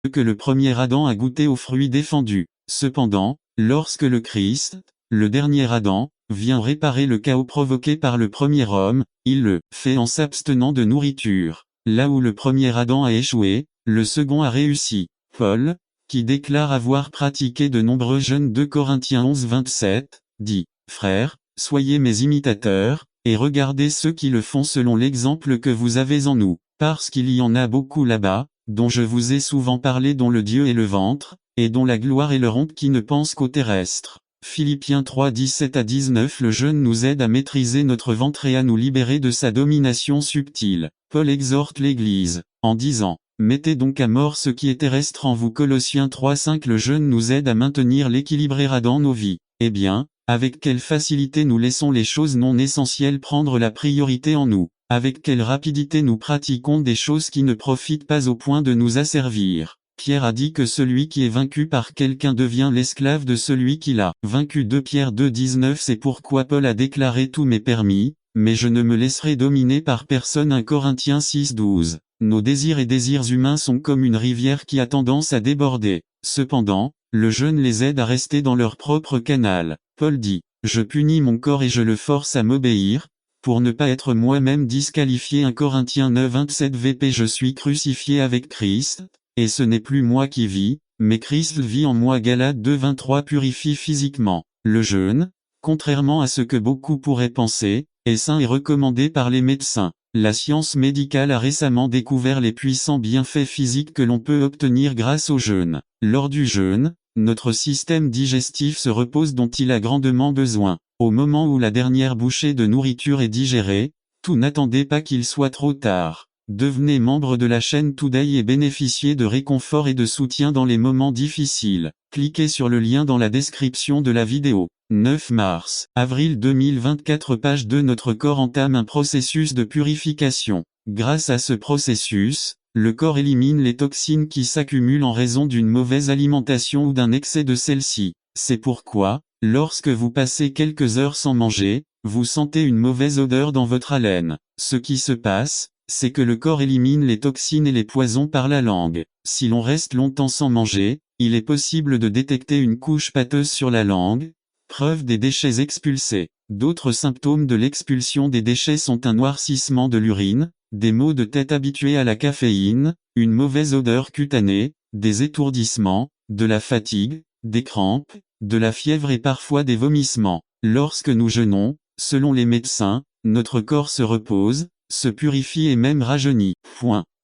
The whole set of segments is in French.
que le premier Adam a goûté aux fruits défendus. Cependant, lorsque le Christ, le dernier Adam, vient réparer le chaos provoqué par le premier homme, il le fait en s'abstenant de nourriture. Là où le premier Adam a échoué, le second a réussi. Paul, qui déclare avoir pratiqué de nombreux jeûnes, 2 Corinthiens 11, 27, dit: Frères, soyez mes imitateurs, et regardez ceux qui le font selon l'exemple que vous avez en nous, parce qu'il y en a beaucoup là-bas, dont je vous ai souvent parlé, dont le Dieu est le ventre, et dont la gloire est leur honte, qui ne pensent qu'au terrestre. Philippiens 3, 17 à 19. Le jeûne nous aide à maîtriser notre ventre et à nous libérer de sa domination subtile. Paul exhorte l'Église, en disant: mettez donc à mort ce qui est terrestre en vous. Colossiens 3, 5. Le jeûne nous aide à maintenir l'équilibre dans nos vies. Eh bien, avec quelle facilité nous laissons les choses non essentielles prendre la priorité en nous. Avec quelle rapidité nous pratiquons des choses qui ne profitent pas au point de nous asservir. Pierre a dit que celui qui est vaincu par quelqu'un devient l'esclave de celui qui l'a vaincu. 2 Pierre 2, 19. C'est pourquoi Paul a déclaré: tout m'est permis, mais je ne me laisserai dominer par personne. 1 Corinthiens 6, 12. Nos désirs et désirs humains sont comme une rivière qui a tendance à déborder. Cependant, le jeûne les aide à rester dans leur propre canal. Paul dit: je punis mon corps et je le force à m'obéir, pour ne pas être moi-même disqualifié. 1 Corinthiens 9, 27. VP. Je suis crucifié avec Christ, et ce n'est plus moi qui vis, mais Christ vit en moi. Galates 2, 23. Purifie physiquement. Le jeûne, contrairement à ce que beaucoup pourraient penser, est sain et recommandé par les médecins. La science médicale a récemment découvert les puissants bienfaits physiques que l'on peut obtenir grâce au jeûne. Lors du jeûne, notre système digestif se repose, dont il a grandement besoin. Au moment où la dernière bouchée de nourriture est digérée, n'attendez pas qu'il soit trop tard. Devenez membre de la chaîne Today et bénéficiez de réconfort et de soutien dans les moments difficiles. Cliquez sur le lien dans la description de la vidéo. 9 mars, avril 2024. Page 2. Notre corps entame un processus de purification. Grâce à ce processus, le corps élimine les toxines qui s'accumulent en raison d'une mauvaise alimentation ou d'un excès de celle-ci. C'est pourquoi, lorsque vous passez quelques heures sans manger, vous sentez une mauvaise odeur dans votre haleine. Ce qui se passe, c'est que le corps élimine les toxines et les poisons par la langue. Si l'on reste longtemps sans manger, il est possible de détecter une couche pâteuse sur la langue, preuve des déchets expulsés. D'autres symptômes de l'expulsion des déchets sont un noircissement de l'urine, des maux de tête habitués à la caféine, une mauvaise odeur cutanée, des étourdissements, de la fatigue, des crampes, de la fièvre et parfois des vomissements. Lorsque nous jeûnons, selon les médecins, notre corps se repose, se purifie et même rajeunit.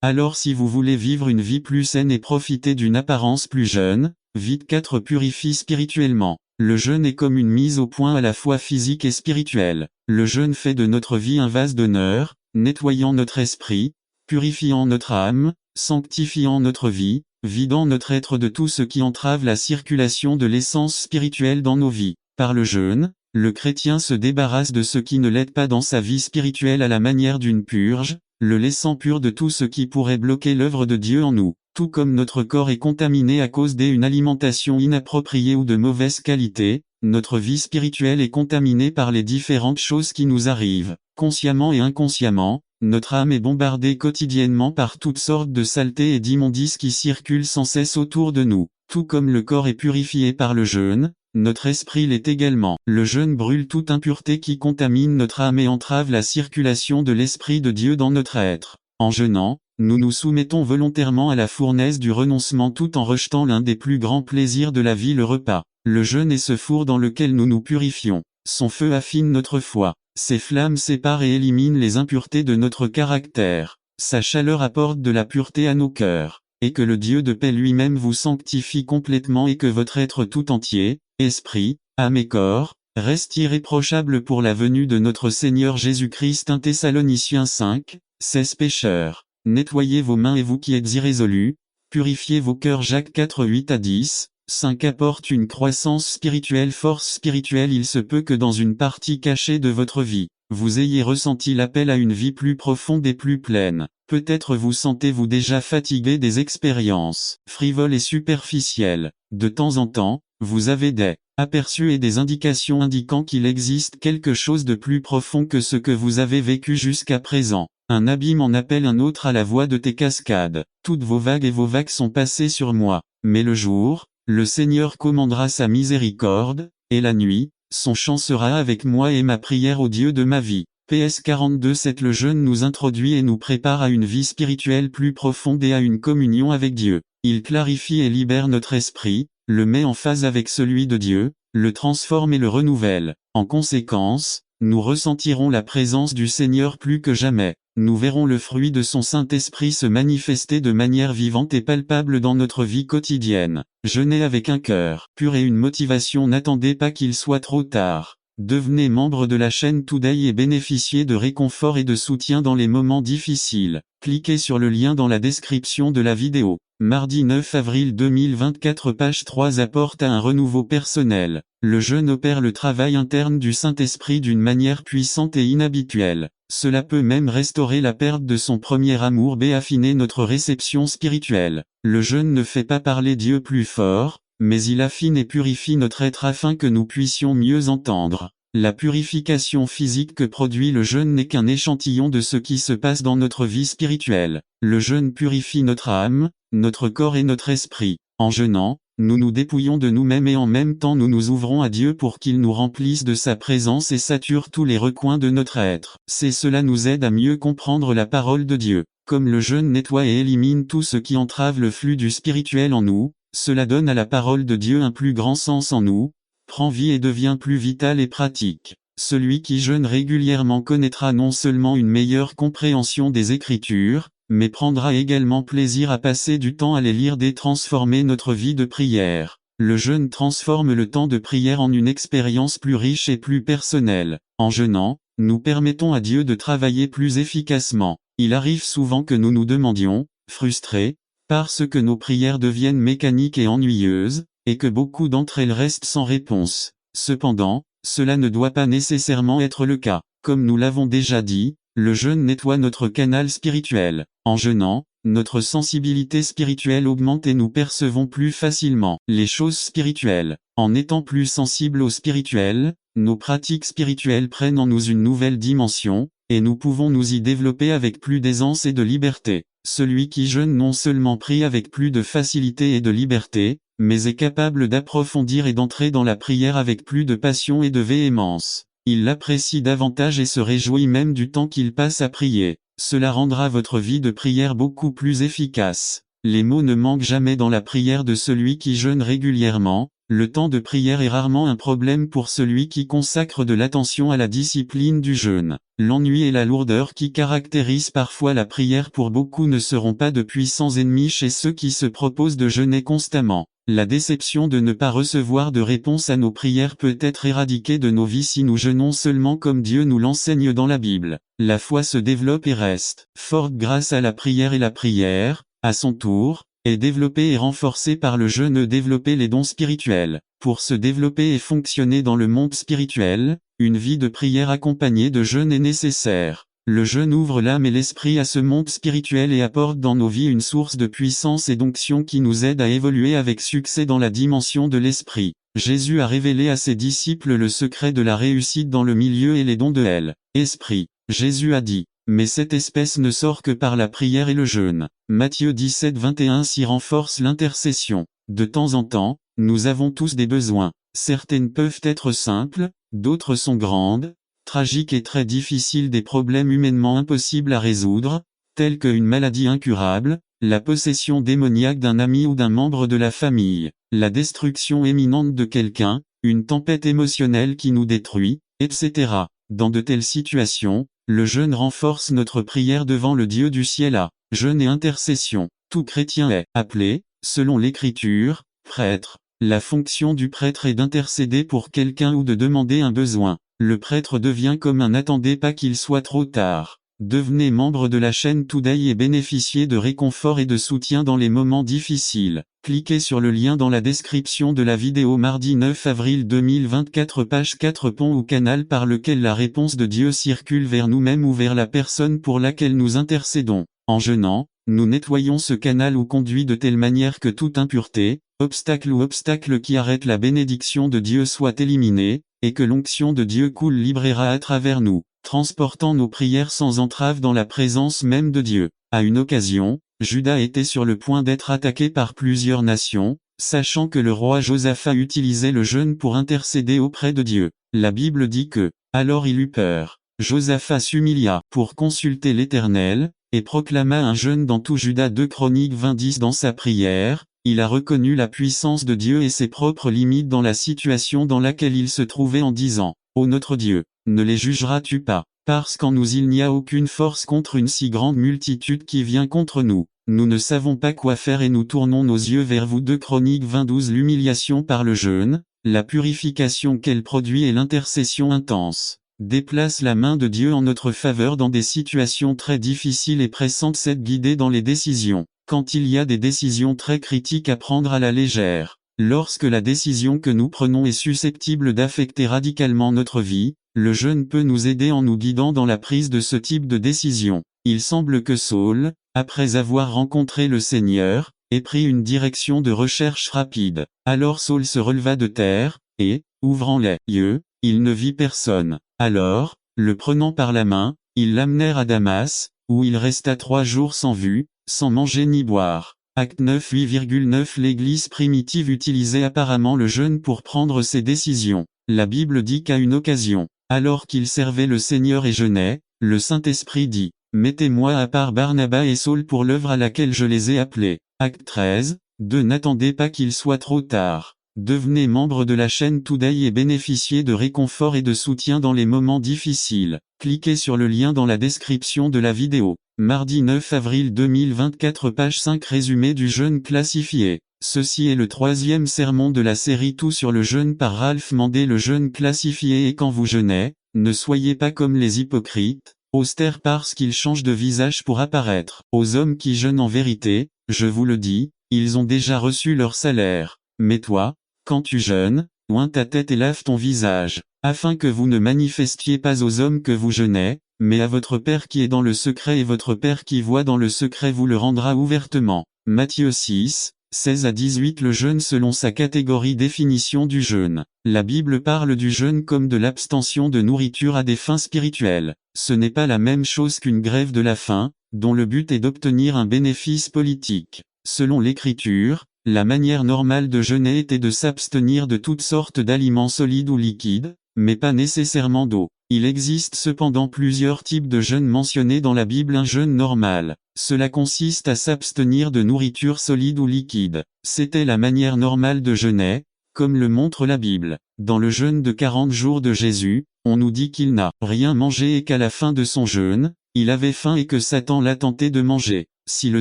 Alors si vous voulez vivre une vie plus saine et profiter d'une apparence plus jeune, vite 4. Purifie spirituellement. Le jeûne est comme une mise au point à la fois physique et spirituelle. Le jeûne fait de notre vie un vase d'honneur, nettoyant notre esprit, purifiant notre âme, sanctifiant notre vie, vidant notre être de tout ce qui entrave la circulation de l'essence spirituelle dans nos vies. Par le jeûne, le chrétien se débarrasse de ce qui ne l'aide pas dans sa vie spirituelle à la manière d'une purge, le laissant pur de tout ce qui pourrait bloquer l'œuvre de Dieu en nous. Tout comme notre corps est contaminé à cause d'une alimentation inappropriée ou de mauvaise qualité, notre vie spirituelle est contaminée par les différentes choses qui nous arrivent. Consciemment et inconsciemment, notre âme est bombardée quotidiennement par toutes sortes de saletés et d'immondices qui circulent sans cesse autour de nous. Tout comme le corps est purifié par le jeûne, notre esprit l'est également. Le jeûne brûle toute impureté qui contamine notre âme et entrave la circulation de l'Esprit de Dieu dans notre être. En jeûnant, nous nous soumettons volontairement à la fournaise du renoncement tout en rejetant l'un des plus grands plaisirs de la vie, le repas. Le jeûne est ce four dans lequel nous nous purifions. Son feu affine notre foi. Ses flammes séparent et éliminent les impuretés de notre caractère. Sa chaleur apporte de la pureté à nos cœurs. Et que le Dieu de paix lui-même vous sanctifie complètement et que votre être tout entier, esprit, âme et corps, reste irréprochable pour la venue de notre Seigneur Jésus-Christ. 1 Thessaloniciens 5, 16. Pécheurs, nettoyez vos mains et vous qui êtes irrésolus, purifiez vos cœurs. Jacques 4, 8 à 10. 5. Apporte une croissance spirituelle. Force spirituelle. Il se peut que dans une partie cachée de votre vie, vous ayez ressenti l'appel à une vie plus profonde et plus pleine. Peut-être vous sentez-vous déjà fatigué des expériences frivoles et superficielles. De temps en temps, vous avez des aperçus et des indications indiquant qu'il existe quelque chose de plus profond que ce que vous avez vécu jusqu'à présent. Un abîme en appelle un autre à la voix de tes cascades. Toutes vos vagues et vos vagues sont passées sur moi. Mais le jour, le Seigneur commandera sa miséricorde, et la nuit, son chant sera avec moi et ma prière au Dieu de ma vie. PS 42-7 Le jeûne nous introduit et nous prépare à une vie spirituelle plus profonde et à une communion avec Dieu. Il clarifie et libère notre esprit, le met en phase avec celui de Dieu, le transforme et le renouvelle. En conséquence, nous ressentirons la présence du Seigneur plus que jamais. Nous verrons le fruit de son Saint-Esprit se manifester de manière vivante et palpable dans notre vie quotidienne. Jeûnez avec un cœur pur et une motivation. N'attendez pas qu'il soit trop tard. Devenez membre de la chaîne Today et bénéficiez de réconfort et de soutien dans les moments difficiles. Cliquez sur le lien dans la description de la vidéo. Mardi 9 avril 2024 page 3 apporte à un renouveau personnel. Le jeûne opère le travail interne du Saint-Esprit d'une manière puissante et inhabituelle. Cela peut même restaurer la perte de son premier amour et affiner notre réception spirituelle. Le jeûne ne fait pas parler Dieu plus fort, mais il affine et purifie notre être afin que nous puissions mieux entendre. La purification physique que produit le jeûne n'est qu'un échantillon de ce qui se passe dans notre vie spirituelle. Le jeûne purifie notre âme, notre corps et notre esprit. En jeûnant, nous nous dépouillons de nous-mêmes et en même temps nous nous ouvrons à Dieu pour qu'il nous remplisse de sa présence et sature tous les recoins de notre être. Cela nous aide à mieux comprendre la parole de Dieu. Comme le jeûne nettoie et élimine tout ce qui entrave le flux du spirituel en nous, cela donne à la parole de Dieu un plus grand sens en nous, prend vie et devient plus vital et pratique. Celui qui jeûne régulièrement connaîtra non seulement une meilleure compréhension des Écritures, mais prendra également plaisir à passer du temps à les lire et transformer notre vie de prière. Le jeûne transforme le temps de prière en une expérience plus riche et plus personnelle. En jeûnant, nous permettons à Dieu de travailler plus efficacement. Il arrive souvent que nous nous demandions, frustrés, parce que nos prières deviennent mécaniques et ennuyeuses, et que beaucoup d'entre elles restent sans réponse. Cependant, cela ne doit pas nécessairement être le cas. Comme nous l'avons déjà dit, le jeûne nettoie notre canal spirituel. En jeûnant, notre sensibilité spirituelle augmente et nous percevons plus facilement les choses spirituelles. En étant plus sensibles au spirituel, nos pratiques spirituelles prennent en nous une nouvelle dimension, et nous pouvons nous y développer avec plus d'aisance et de liberté. Celui qui jeûne non seulement prie avec plus de facilité et de liberté, mais est capable d'approfondir et d'entrer dans la prière avec plus de passion et de véhémence. Il l'apprécie davantage et se réjouit même du temps qu'il passe à prier. Cela rendra votre vie de prière beaucoup plus efficace. Les mots ne manquent jamais dans la prière de celui qui jeûne régulièrement. Le temps de prière est rarement un problème pour celui qui consacre de l'attention à la discipline du jeûne. L'ennui et la lourdeur qui caractérisent parfois la prière pour beaucoup ne seront pas de puissants ennemis chez ceux qui se proposent de jeûner constamment. La déception de ne pas recevoir de réponse à nos prières peut être éradiquée de nos vies si nous jeûnons seulement comme Dieu nous l'enseigne dans la Bible. La foi se développe et reste forte grâce à la prière et la prière, à son tour, est développée et renforcée par le jeûne et développer les dons spirituels. Pour se développer et fonctionner dans le monde spirituel, une vie de prière accompagnée de jeûne est nécessaire. Le jeûne ouvre l'âme et l'esprit à ce monde spirituel et apporte dans nos vies une source de puissance et d'onction qui nous aide à évoluer avec succès dans la dimension de l'esprit. Jésus a révélé à ses disciples le secret de la réussite dans le milieu et les dons de l'esprit. Jésus a dit: mais cette espèce ne sort que par la prière et le jeûne. Matthieu 17-21 s'y renforce l'intercession. De temps en temps, nous avons tous des besoins. Certaines peuvent être simples, d'autres sont grandes, tragiques et très difficiles, des problèmes humainement impossibles à résoudre, tels qu'une maladie incurable, la possession démoniaque d'un ami ou d'un membre de la famille, la destruction imminente de quelqu'un, une tempête émotionnelle qui nous détruit, etc. Dans de telles situations, le jeûne renforce notre prière devant le Dieu du ciel à jeûne et intercession. Tout chrétien est appelé, selon l'Écriture, prêtre. La fonction du prêtre est d'intercéder pour quelqu'un ou de demander un besoin. Le prêtre devient comme un attendez pas qu'il soit trop tard. Devenez membre de la chaîne Today et bénéficiez de réconfort et de soutien dans les moments difficiles. Cliquez sur le lien dans la description de la vidéo. Mardi 9 avril 2024 page 4 pont ou canal par lequel la réponse de Dieu circule vers nous-mêmes ou vers la personne pour laquelle nous intercédons. En jeûnant, nous nettoyons ce canal ou conduit de telle manière que toute impureté, obstacle qui arrête la bénédiction de Dieu soit éliminé, et que l'onction de Dieu coule libre et à travers nous. transportant nos prières sans entrave dans la présence même de Dieu. À une occasion, Juda était sur le point d'être attaqué par plusieurs nations, sachant que le roi Josaphat utilisait le jeûne pour intercéder auprès de Dieu. La Bible dit que, alors il eut peur. Josaphat s'humilia pour consulter l'Éternel, et proclama un jeûne dans tout Juda. 2 Chroniques 20:10. Dans sa prière, il a reconnu la puissance de Dieu et ses propres limites dans la situation dans laquelle il se trouvait en disant, « Ô notre Dieu, ne les jugeras-tu pas, parce qu'en nous il n'y a aucune force contre une si grande multitude qui vient contre nous. Nous ne savons pas quoi faire et nous tournons nos yeux vers vous. 2 Chroniques 20:12. L'humiliation par le jeûne, la purification qu'elle produit et l'intercession intense déplace la main de Dieu en notre faveur dans des situations très difficiles et pressantes. C'est guider dans les décisions. Quand il y a des décisions très critiques à prendre à la légère, lorsque la décision que nous prenons est susceptible d'affecter radicalement notre vie, le jeûne peut nous aider en nous guidant dans la prise de ce type de décision. Il semble que Saul, après avoir rencontré le Seigneur, ait pris une direction de recherche rapide. Alors Saul se releva de terre, et, ouvrant les yeux, il ne vit personne. Alors, le prenant par la main, ils l'amenèrent à Damas, où il resta 3 jours sans vue, sans manger ni boire. Acte 9 8,9. L'Église primitive utilisait apparemment le jeûne pour prendre ses décisions. La Bible dit qu'à une occasion, alors qu'il servait le Seigneur et jeûnait, le Saint-Esprit dit, « Mettez-moi à part Barnabas et Saul pour l'œuvre à laquelle je les ai appelés. » Acte 13, 2. N'attendez pas qu'il soit trop tard. Devenez membre de la chaîne Today et bénéficiez de réconfort et de soutien dans les moments difficiles. Cliquez sur le lien dans la description de la vidéo. Mardi 9 avril 2024. Page 5. Résumé du jeûne classifié. Ceci est le 3e sermon de la série Tout sur le jeûne par Ralph Mandé. Le jeûne classifié. Et quand vous jeûnez, ne soyez pas comme les hypocrites, austères parce qu'ils changent de visage pour apparaître. Aux hommes qui jeûnent en vérité, je vous le dis, ils ont déjà reçu leur salaire. Mais toi, quand tu jeûnes, oins ta tête et lave ton visage, afin que vous ne manifestiez pas aux hommes que vous jeûnez, mais à votre Père qui est dans le secret, et votre Père qui voit dans le secret vous le rendra ouvertement. Matthieu 6, 16-18. Le jeûne selon sa catégorie. Définition du jeûne. La Bible parle du jeûne comme de l'abstention de nourriture à des fins spirituelles. Ce n'est pas la même chose qu'une grève de la faim, dont le but est d'obtenir un bénéfice politique. Selon l'Écriture, la manière normale de jeûner était de s'abstenir de toutes sortes d'aliments solides ou liquides, mais pas nécessairement d'eau. Il existe cependant plusieurs types de jeûne mentionnés dans la Bible. Un jeûne normal, cela consiste à s'abstenir de nourriture solide ou liquide. C'était la manière normale de jeûner, comme le montre la Bible. Dans le jeûne de 40 jours de Jésus, on nous dit qu'il n'a rien mangé et qu'à la fin de son jeûne, il avait faim et que Satan l'a tenté de manger. Si le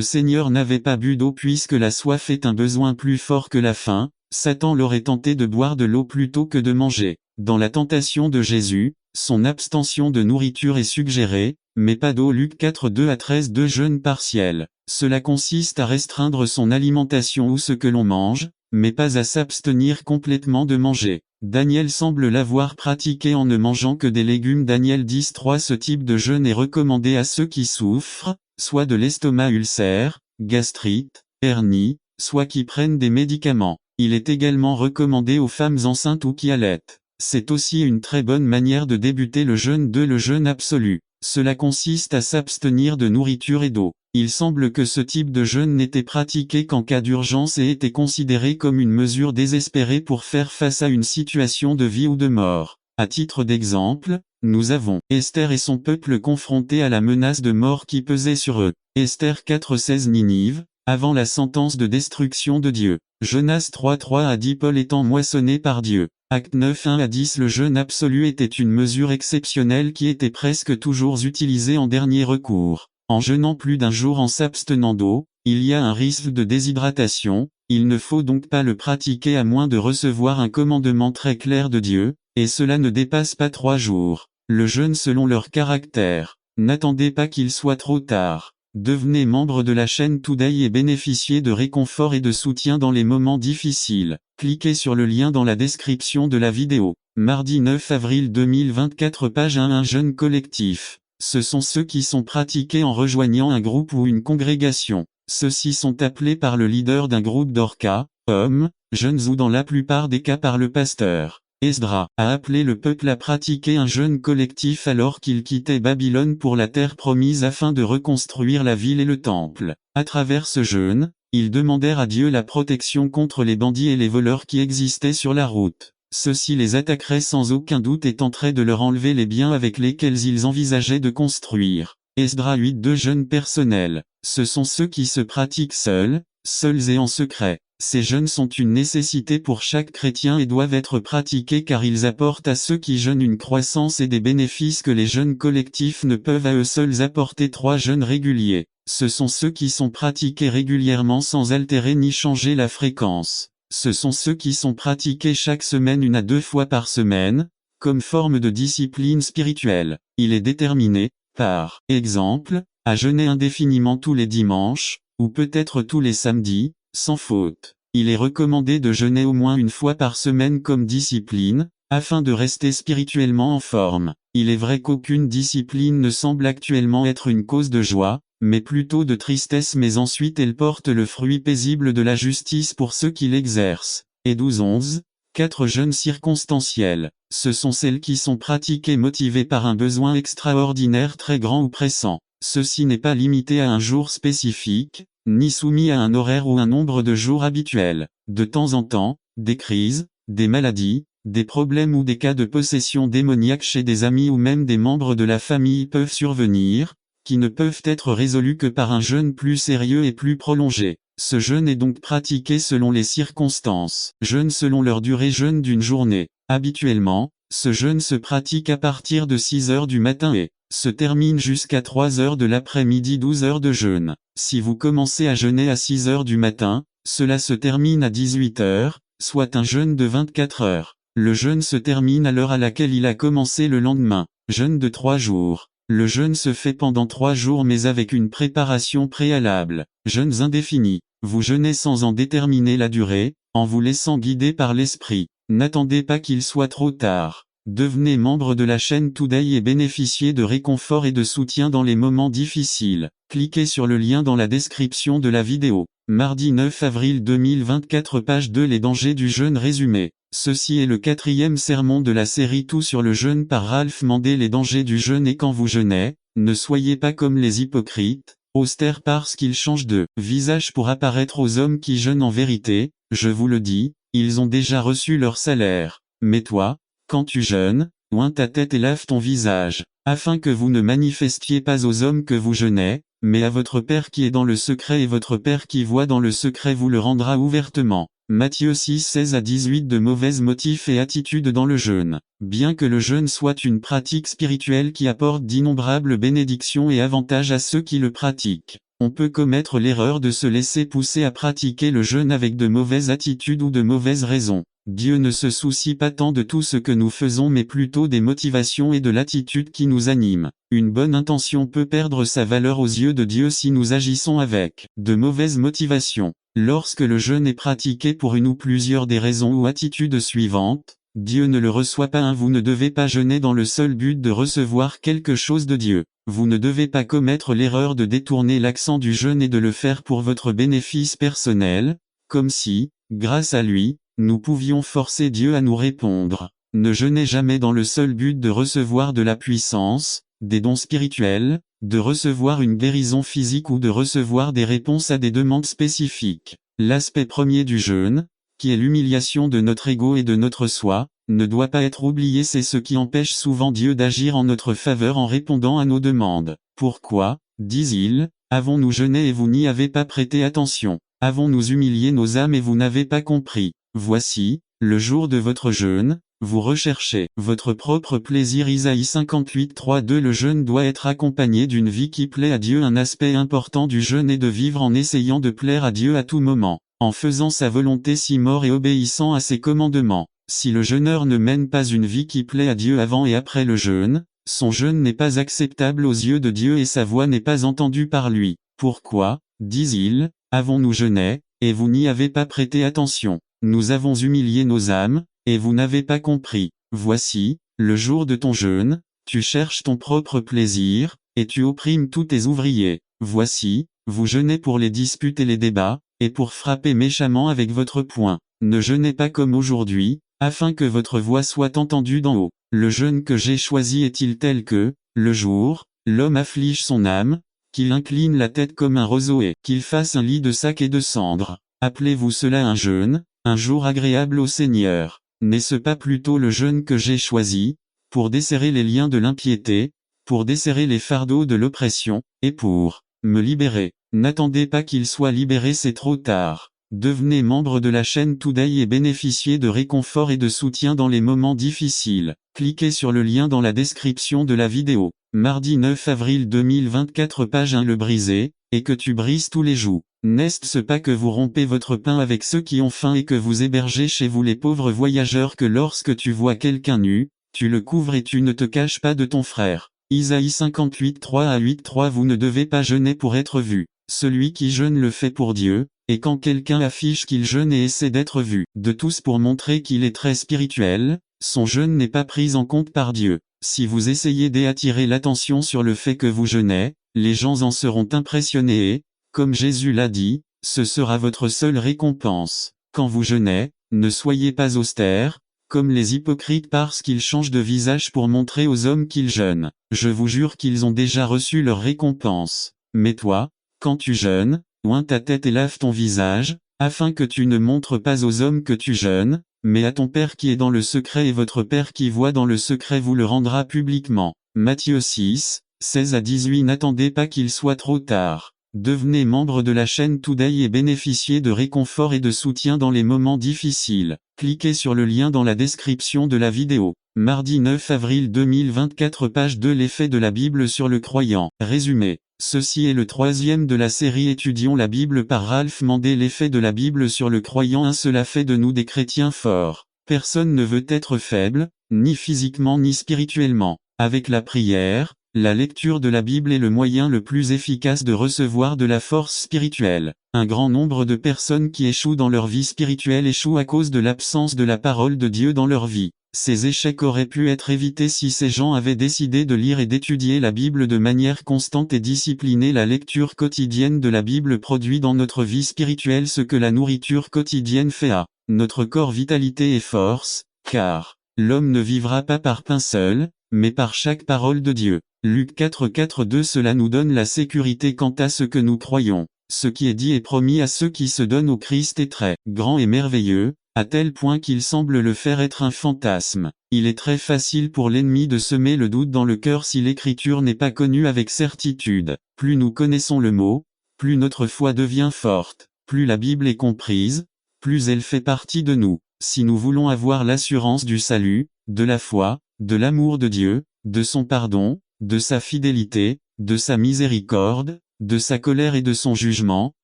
Seigneur n'avait pas bu d'eau puisque la soif est un besoin plus fort que la faim, Satan l'aurait tenté de boire de l'eau plutôt que de manger. Dans la tentation de Jésus, son abstention de nourriture est suggérée, mais pas d'eau. Luc 4 2-13. De jeûne partiel. Cela consiste à restreindre son alimentation ou ce que l'on mange, mais pas à s'abstenir complètement de manger. Daniel semble l'avoir pratiqué en ne mangeant que des légumes. Daniel 10:3. Ce type de jeûne est recommandé à ceux qui souffrent, soit de l'estomac ulcère, gastrite, hernie, soit qui prennent des médicaments. Il est également recommandé aux femmes enceintes ou qui allaitent. C'est aussi une très bonne manière de débuter le jeûne. 2. Le jeûne absolu. Cela consiste à s'abstenir de nourriture et d'eau. Il semble que ce type de jeûne n'était pratiqué qu'en cas d'urgence et était considéré comme une mesure désespérée pour faire face à une situation de vie ou de mort. À titre d'exemple, nous avons Esther et son peuple confrontés à la menace de mort qui pesait sur eux. Esther 4:16. Ninive, avant la sentence de destruction de Dieu. Jonas 3:3-10. Paul étant moissonné par Dieu. Acte 9 1-10. Le jeûne absolu était une mesure exceptionnelle qui était presque toujours utilisée en dernier recours. En jeûnant plus d'un jour en s'abstenant d'eau, il y a un risque de déshydratation, il ne faut donc pas le pratiquer à moins de recevoir un commandement très clair de Dieu, et cela ne dépasse pas 3 jours. Le jeûne selon leur caractère. N'attendez pas qu'il soit trop tard. Devenez membre de la chaîne Today et bénéficiez de réconfort et de soutien dans les moments difficiles. Cliquez sur le lien dans la description de la vidéo. Mardi 9 avril 2024. Page 1. Un jeûne collectif. Ce sont ceux qui sont pratiqués en rejoignant un groupe ou une congrégation. Ceux-ci sont appelés par le leader d'un groupe d'orca, hommes, jeunes ou dans la plupart des cas par le pasteur. Esdra a appelé le peuple à pratiquer un jeûne collectif alors qu'il quittait Babylone pour la terre promise afin de reconstruire la ville et le temple. À travers ce jeûne, ils demandèrent à Dieu la protection contre les bandits et les voleurs qui existaient sur la route. Ceux-ci les attaqueraient sans aucun doute et tenteraient de leur enlever les biens avec lesquels ils envisageaient de construire. Esdra 8. Jeûnes personnels. Ce sont ceux qui se pratiquent seuls et en secret. Ces jeûnes sont une nécessité pour chaque chrétien et doivent être pratiqués car ils apportent à ceux qui jeûnent une croissance et des bénéfices que les jeûnes collectifs ne peuvent à eux seuls apporter. 3 jeûnes réguliers. Ce sont ceux qui sont pratiqués régulièrement sans altérer ni changer la fréquence. Ce sont ceux qui sont pratiqués chaque semaine 1 à 2 fois par semaine, comme forme de discipline spirituelle. Il est déterminé, par exemple, à jeûner indéfiniment tous les dimanches, ou peut-être tous les samedis, sans faute. Il est recommandé de jeûner au moins 1 fois par semaine comme discipline, afin de rester spirituellement en forme. Il est vrai qu'aucune discipline ne semble actuellement être une cause de joie, mais plutôt de tristesse, mais ensuite elle porte le fruit paisible de la justice pour ceux qui l'exercent. Et 12. 4 jeûnes circonstanciels. Ce sont celles qui sont pratiquées motivées par un besoin extraordinaire très grand ou pressant. Ceci n'est pas limité à un jour spécifique, ni soumis à un horaire ou un nombre de jours habituels. De temps en temps, des crises, des maladies, des problèmes ou des cas de possession démoniaque chez des amis ou même des membres de la famille peuvent survenir, qui ne peuvent être résolus que par un jeûne plus sérieux et plus prolongé. Ce jeûne est donc pratiqué selon les circonstances. Jeûne selon leur durée. Jeûne d'une journée. Habituellement, ce jeûne se pratique à partir de 6 heures du matin et se termine jusqu'à 3 heures de l'après-midi. 12 heures de jeûne. Si vous commencez à jeûner à 6 heures du matin, cela se termine à 18 heures, soit un jeûne de 24 heures. Le jeûne se termine à l'heure à laquelle il a commencé le lendemain. Jeûne de 3 jours. Le jeûne se fait pendant 3 jours mais avec une préparation préalable. Jeûnes indéfinis. Vous jeûnez sans en déterminer la durée, en vous laissant guider par l'esprit. N'attendez pas qu'il soit trop tard. Devenez membre de la chaîne Today et bénéficiez de réconfort et de soutien dans les moments difficiles. Cliquez sur le lien dans la description de la vidéo. Mardi 9 avril 2024 page 2 Les dangers du jeûne résumé. Ceci est le 4e sermon de la série Tout sur le jeûne par Ralph Mandé. Les dangers du jeûne. Et quand vous jeûnez, ne soyez pas comme les hypocrites, austères parce qu'ils changent de visage pour apparaître aux hommes qui jeûnent. En vérité, je vous le dis, ils ont déjà reçu leur salaire. Mais toi, quand tu jeûnes, oins ta tête et lave ton visage, afin que vous ne manifestiez pas aux hommes que vous jeûnez, mais à votre Père qui est dans le secret, et votre Père qui voit dans le secret vous le rendra ouvertement. Matthieu 6, 16 à 18. De mauvais motifs et attitudes dans le jeûne. Bien que le jeûne soit une pratique spirituelle qui apporte d'innombrables bénédictions et avantages à ceux qui le pratiquent, on peut commettre l'erreur de se laisser pousser à pratiquer le jeûne avec de mauvaises attitudes ou de mauvaises raisons. Dieu ne se soucie pas tant de tout ce que nous faisons mais plutôt des motivations et de l'attitude qui nous anime. Une bonne intention peut perdre sa valeur aux yeux de Dieu si nous agissons avec de mauvaises motivations. Lorsque le jeûne est pratiqué pour une ou plusieurs des raisons ou attitudes suivantes, Dieu ne le reçoit pas. Vous ne devez pas jeûner dans le seul but de recevoir quelque chose de Dieu. Vous ne devez pas commettre l'erreur de détourner l'accent du jeûne et de le faire pour votre bénéfice personnel, comme si, grâce à lui, nous pouvions forcer Dieu à nous répondre. Ne jeûnez jamais dans le seul but de recevoir de la puissance, des dons spirituels, de recevoir une guérison physique ou de recevoir des réponses à des demandes spécifiques. L'aspect premier du jeûne, qui est l'humiliation de notre ego et de notre soi, ne doit pas être oublié. C'est ce qui empêche souvent Dieu d'agir en notre faveur en répondant à nos demandes. Pourquoi, disent-ils, avons-nous jeûné et vous n'y avez pas prêté attention? Avons-nous humilié nos âmes et vous n'avez pas compris? Voici, le jour de votre jeûne, vous recherchez votre propre plaisir. Isaïe 58, 3, 2. Le jeûne doit être accompagné d'une vie qui plaît à Dieu. Un aspect important du jeûne est de vivre en essayant de plaire à Dieu à tout moment, en faisant sa volonté si mort et obéissant à ses commandements. Si le jeûneur ne mène pas une vie qui plaît à Dieu avant et après le jeûne, son jeûne n'est pas acceptable aux yeux de Dieu et sa voix n'est pas entendue par lui. Pourquoi, disent-ils, avons-nous jeûné, et vous n'y avez pas prêté attention? Nous avons humilié nos âmes, et vous n'avez pas compris. Voici, le jour de ton jeûne, tu cherches ton propre plaisir, et tu opprimes tous tes ouvriers. Voici, vous jeûnez pour les disputes et les débats, et pour frapper méchamment avec votre poing. Ne jeûnez pas comme aujourd'hui, afin que votre voix soit entendue d'en haut. Le jeûne que j'ai choisi est-il tel que, le jour, l'homme afflige son âme, qu'il incline la tête comme un roseau et qu'il fasse un lit de sac et de cendres. Appelez-vous cela un jeûne, un jour agréable au Seigneur? N'est-ce pas plutôt le jeûne que j'ai choisi, pour desserrer les liens de l'impiété, pour desserrer les fardeaux de l'oppression, et pour me libérer? N'attendez pas qu'il soit libéré, c'est trop tard. Devenez membre de la chaîne Today et bénéficiez de réconfort et de soutien dans les moments difficiles. Cliquez sur le lien dans la description de la vidéo. Mardi 9 avril 2024, page 1. Le briser, et que tu brises tous les jours. N'est-ce pas que vous rompez votre pain avec ceux qui ont faim et que vous hébergez chez vous les pauvres voyageurs, que lorsque tu vois quelqu'un nu, tu le couvres et tu ne te caches pas de ton frère. Isaïe 58, 3 à 8, 3. Vous ne devez pas jeûner pour être vu. Celui qui jeûne le fait pour Dieu, et quand quelqu'un affiche qu'il jeûne et essaie d'être vu de tous pour montrer qu'il est très spirituel, son jeûne n'est pas pris en compte par Dieu. Si vous essayez d'attirer l'attention sur le fait que vous jeûnez, les gens en seront impressionnés et, comme Jésus l'a dit, ce sera votre seule récompense. Quand vous jeûnez, ne soyez pas austère, comme les hypocrites, parce qu'ils changent de visage pour montrer aux hommes qu'ils jeûnent. Je vous jure qu'ils ont déjà reçu leur récompense. Mais toi, quand tu jeûnes, oins ta tête et lave ton visage, afin que tu ne montres pas aux hommes que tu jeûnes, mais à ton Père qui est dans le secret, et votre Père qui voit dans le secret vous le rendra publiquement. Matthieu 6, 16 à 18. N'attendez pas qu'il soit trop tard. Devenez membre de la chaîne Today et bénéficiez de réconfort et de soutien dans les moments difficiles. Cliquez sur le lien dans la description de la vidéo. Mardi 9 avril 2024, page 2. L'effet de la Bible sur le croyant. Résumé. Ceci est le troisième de la série Étudions la Bible par Ralph Mandé. L'effet de la Bible sur le croyant. Cela fait de nous des chrétiens forts. Personne ne veut être faible, ni physiquement ni spirituellement. Avec la prière, la lecture de la Bible est le moyen le plus efficace de recevoir de la force spirituelle. Un grand nombre de personnes qui échouent dans leur vie spirituelle échouent à cause de l'absence de la parole de Dieu dans leur vie. Ces échecs auraient pu être évités si ces gens avaient décidé de lire et d'étudier la Bible de manière constante et disciplinée. La lecture quotidienne de la Bible produit dans notre vie spirituelle ce que la nourriture quotidienne fait à notre corps: vitalité et force, car l'homme ne vivra pas par pain seul, mais par chaque parole de Dieu. Luc 4, 4, 2. Cela nous donne la sécurité quant à ce que nous croyons. Ce qui est dit et promis à ceux qui se donnent au Christ est très grand et merveilleux, à tel point qu'il semble le faire être un fantasme. Il est très facile pour l'ennemi de semer le doute dans le cœur si l'écriture n'est pas connue avec certitude. Plus nous connaissons le mot, plus notre foi devient forte, plus la Bible est comprise, plus elle fait partie de nous. Si nous voulons avoir l'assurance du salut, de la foi, de l'amour de Dieu, de son pardon, de sa fidélité, de sa miséricorde, de sa colère et de son jugement,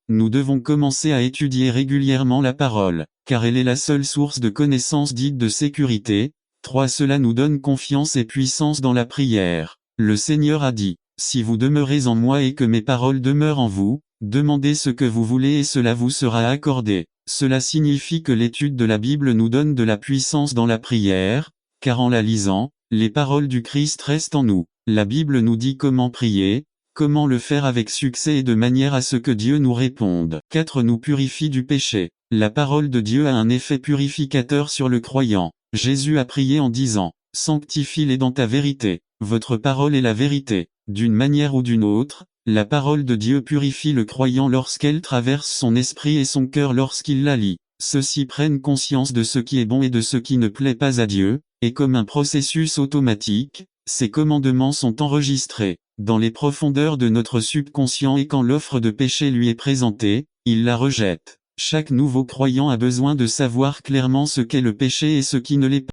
nous devons commencer à étudier régulièrement la parole, car elle est la seule source de connaissance dite de sécurité. 3. Cela nous donne confiance et puissance dans la prière. Le Seigneur a dit, « Si vous demeurez en moi et que mes paroles demeurent en vous, demandez ce que vous voulez et cela vous sera accordé. » Cela signifie que l'étude de la Bible nous donne de la puissance dans la prière, car en la lisant, les paroles du Christ restent en nous. La Bible nous dit comment prier, comment le faire avec succès et de manière à ce que Dieu nous réponde. 4. Nous purifie du péché. La parole de Dieu a un effet purificateur sur le croyant. Jésus a prié en disant, « Sanctifie-les dans ta vérité. Votre parole est la vérité. » D'une manière ou d'une autre, la parole de Dieu purifie le croyant lorsqu'elle traverse son esprit et son cœur lorsqu'il la lit. Ceux-ci prennent conscience de ce qui est bon et de ce qui ne plaît pas à Dieu, et comme un processus automatique, ces commandements sont enregistrés dans les profondeurs de notre subconscient et quand l'offre de péché lui est présentée, il la rejette. Chaque nouveau croyant a besoin de savoir clairement ce qu'est le péché et ce qui ne l'est pas.